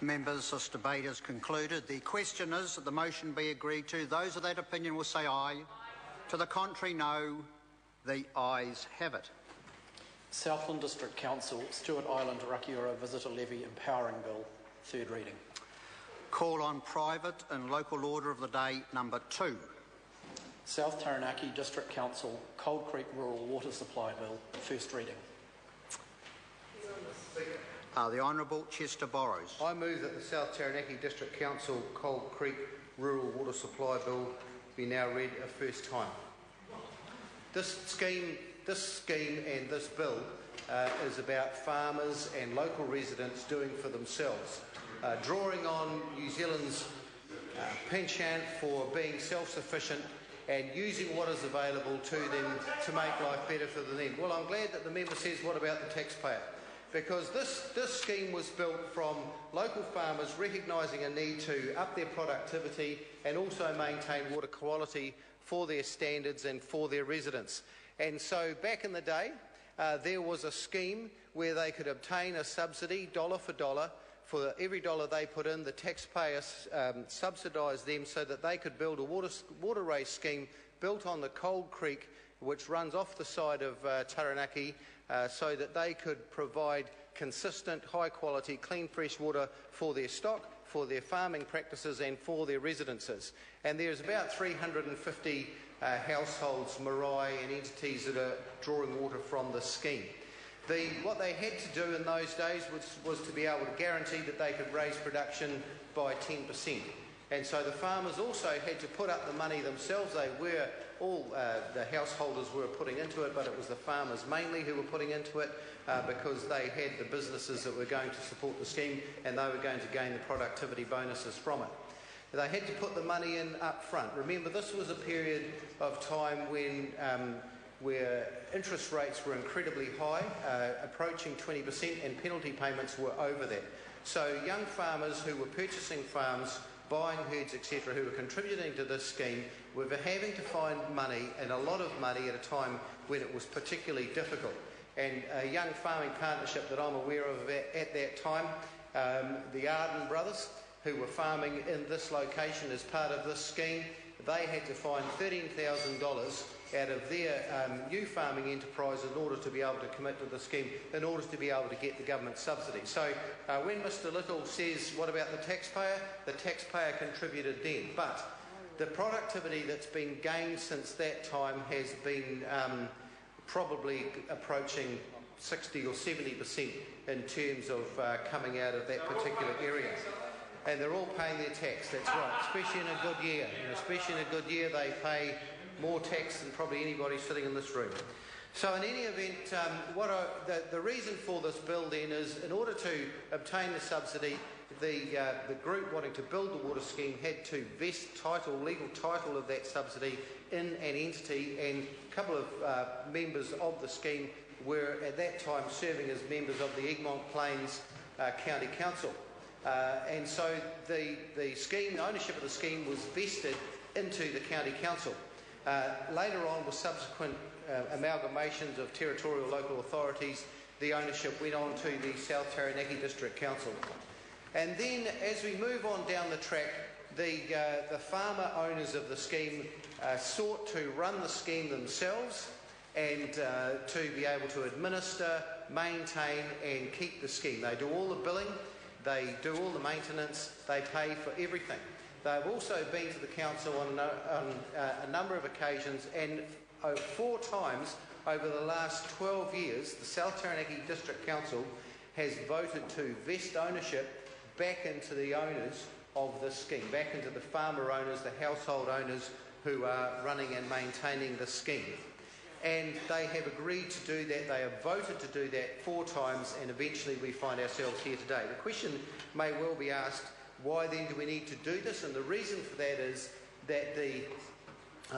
Members, this debate is concluded. The question is that the motion be agreed to. Those of that opinion will say aye. To the contrary, no. The ayes have it. Southland District Council, Stewart Island Rakiura Visitor Levy Empowering Bill, third reading. Call on private and local order of the day number 2. South Taranaki District Council, Cold Creek Rural Water Supply Bill, first reading. The Honourable Chester Borrows. I move that the South Taranaki District Council Cold Creek Rural Water Supply Bill be now read a first time. This scheme and this bill is about farmers and local residents doing for themselves, drawing on New Zealand's penchant for being self-sufficient and using what is available to them to make life better for them. Well, I'm glad that the member says, what about the taxpayer? Because this scheme was built from local farmers recognising a need to up their productivity and also maintain water quality for their standards and for their residents. And so back in the day, there was a scheme where they could obtain a subsidy, dollar for dollar. For every dollar they put in, the taxpayer subsidised them so that they could build a water race scheme built on the Cold Creek, which runs off the side of Taranaki, so that they could provide consistent, high-quality, clean, fresh water for their stock, for their farming practices and for their residences. And there's about 350 households, marae and entities that are drawing water from the scheme. What they had to do in those days was to be able to guarantee that they could raise production by 10%. And so the farmers also had to put up the money themselves. The householders were putting into it, but it was the farmers mainly who were putting into it because they had the businesses that were going to support the scheme and they were going to gain the productivity bonuses from it. They had to put the money in up front. Remember, this was a period of time when where interest rates were incredibly high, approaching 20%, and penalty payments were over that. So young farmers who were purchasing farms, buying herds, etc., who were contributing to this scheme, were having to find money, and a lot of money, at a time when it was particularly difficult. And a young farming partnership that I'm aware of at that time, the Arden brothers, who were farming in this location as part of this scheme, they had to find $13,000 out of their new farming enterprise in order to be able to commit to the scheme, in order to be able to get the government subsidy. So when Mr Little says, what about the taxpayer contributed then. But the productivity that's been gained since that time has been probably approaching 60 or 70% in terms of coming out of that particular area. And they're all paying their tax, that's right, especially in a good year. And especially in a good year, they pay more tax than probably anybody sitting in this room. So in any event, the reason for this bill then is, in order to obtain the subsidy, the group wanting to build the water scheme had to vest legal title of that subsidy in an entity, and a couple of members of the scheme were at that time serving as members of the Egmont Plains County Council. And so the ownership of the scheme was vested into the County Council. Later on, with subsequent amalgamations of territorial local authorities, the ownership went on to the South Taranaki District Council. And then, as we move on down the track, the farmer owners of the scheme sought to run the scheme themselves and to be able to administer, maintain and keep the scheme. They do all the billing, they do all the maintenance, they pay for everything. They've also been to the council on a number of occasions, and 4 times over the last 12 years, the South Taranaki District Council has voted to vest ownership back into the owners of this scheme, back into the farmer owners, the household owners who are running and maintaining the scheme. And they have agreed to do that. They have voted to do that 4 times, and eventually we find ourselves here today. The question may well be asked, why then do we need to do this? And the reason for that is that the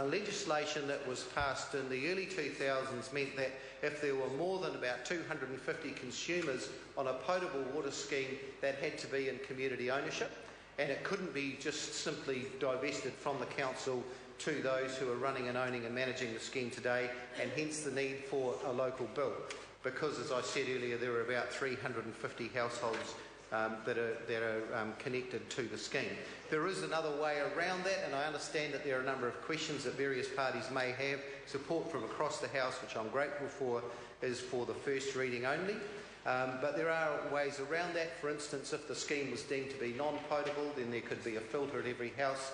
legislation that was passed in the early 2000s meant that if there were more than about 250 consumers on a potable water scheme, that had to be in community ownership, and it couldn't be just simply divested from the council to those who are running and owning and managing the scheme today, and hence the need for a local bill. Because, as I said earlier, there are about 350 households that are connected to the scheme. There is another way around that, and I understand that there are a number of questions that various parties may have. Support from across the House, which I'm grateful for, is for the first reading only. But there are ways around that. For instance, if the scheme was deemed to be non-potable, then there could be a filter at every house.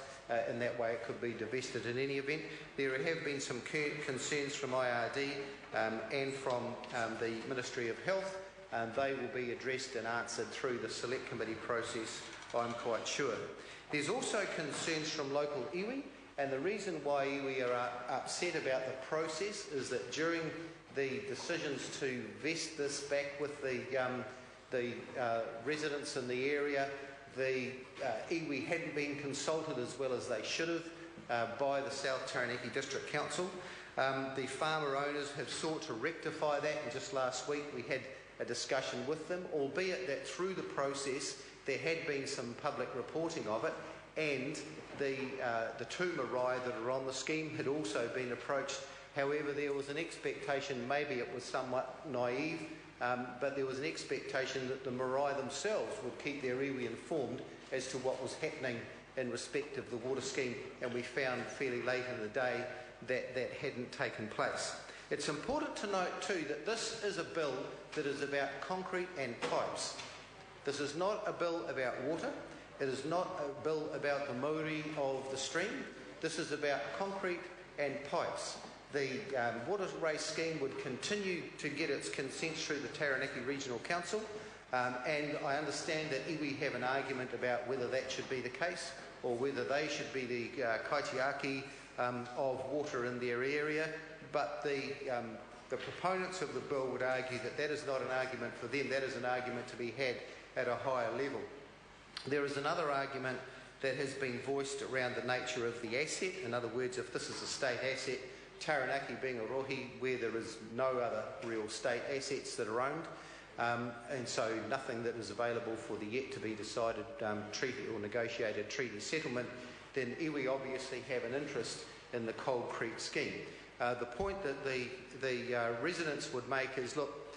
In that way it could be divested in any event. There have been some concerns from IRD and from the Ministry of Health. They will be addressed and answered through the Select Committee process, I'm quite sure. There's also concerns from local iwi, and the reason why iwi are upset about the process is that during the decisions to vest this back with the residents in the area, the iwi hadn't been consulted as well as they should have by the South Taranaki District Council. The farmer owners have sought to rectify that, and just last week we had a discussion with them, albeit that through the process there had been some public reporting of it, and the two marae that are on the scheme had also been approached. However, there was an expectation, maybe it was somewhat naive, but there was an expectation that the marae themselves would keep their iwi informed as to what was happening in respect of the water scheme, and we found fairly late in the day that that hadn't taken place. It's important to note too that this is a bill that is about concrete and pipes. This is not a bill about water. It is not a bill about the mauri of the stream. This is about concrete and pipes. The water race scheme would continue to get its consents through the Taranaki Regional Council, and I understand that iwi have an argument about whether that should be the case or whether they should be the kaitiaki of water in their area, but the proponents of the bill would argue that that is not an argument for them, that is an argument to be had at a higher level. There is another argument that has been voiced around the nature of the asset. In other words, if this is a state asset, Taranaki being a rohi where there is no other real state assets that are owned, and so nothing that is available for the yet to be decided treaty or negotiated treaty settlement, then iwi obviously have an interest in the Cold Creek scheme. The point that the residents would make is, look,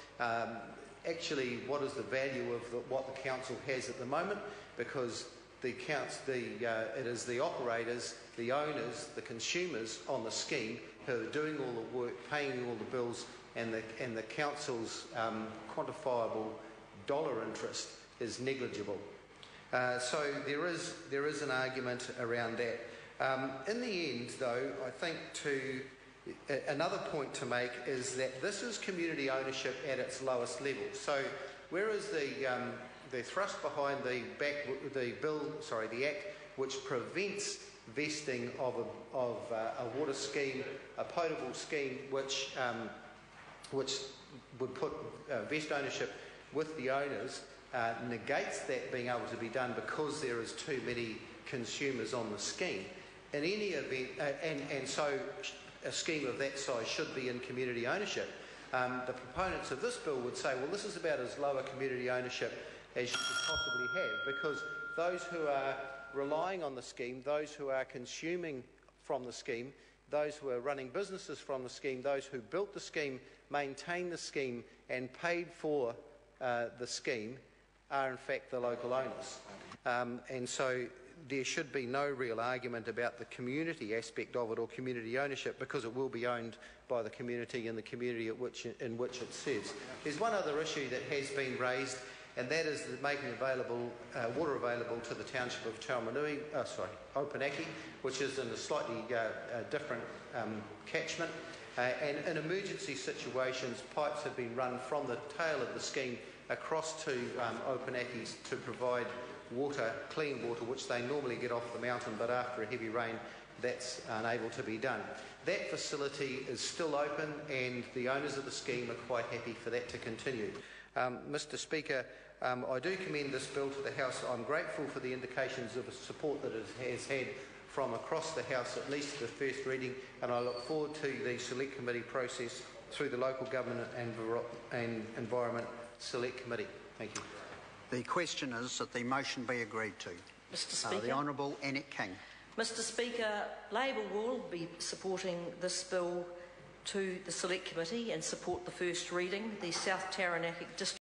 actually what is the value of what the council has at the moment, because it is the operators, the owners, the consumers on the scheme who are doing all the work, paying all the bills, and the council's quantifiable dollar interest is negligible. So there is an argument around that. In the end, though, I think another point to make is that this is community ownership at its lowest level. So whereas the thrust behind the Act, which prevents vesting of a water scheme, a potable scheme, which would put vest ownership with the owners, negates that being able to be done because there is too many consumers on the scheme. In any event, and so a scheme of that size should be in community ownership. The proponents of this bill would say, well, this is about as low a community ownership as you could possibly have, because those who are relying on the scheme, those who are consuming from the scheme, those who are running businesses from the scheme, those who built the scheme, maintained the scheme and paid for the scheme are in fact the local owners. And so there should be no real argument about the community aspect of it or community ownership, because it will be owned by the community and the community in which it serves. There's one other issue that has been raised, and that is making water available to the township of Opunaki, which is in a slightly different catchment. And in emergency situations, pipes have been run from the tail of the scheme across to Opunaki to provide water, clean water, which they normally get off the mountain, but after a heavy rain, that's unable to be done. That facility is still open, and the owners of the scheme are quite happy for that to continue. Mr. Speaker, I do commend this bill to the House. I'm grateful for the indications of support that it has had from across the House, at least the first reading, and I look forward to the Select Committee process through the Local Government and Environment Select Committee. Thank you. The question is that the motion be agreed to. Mr. Speaker. The Honourable Annette King. Mr. Speaker, Labour will be supporting this bill to the Select Committee and support the first reading. The South Taranaki District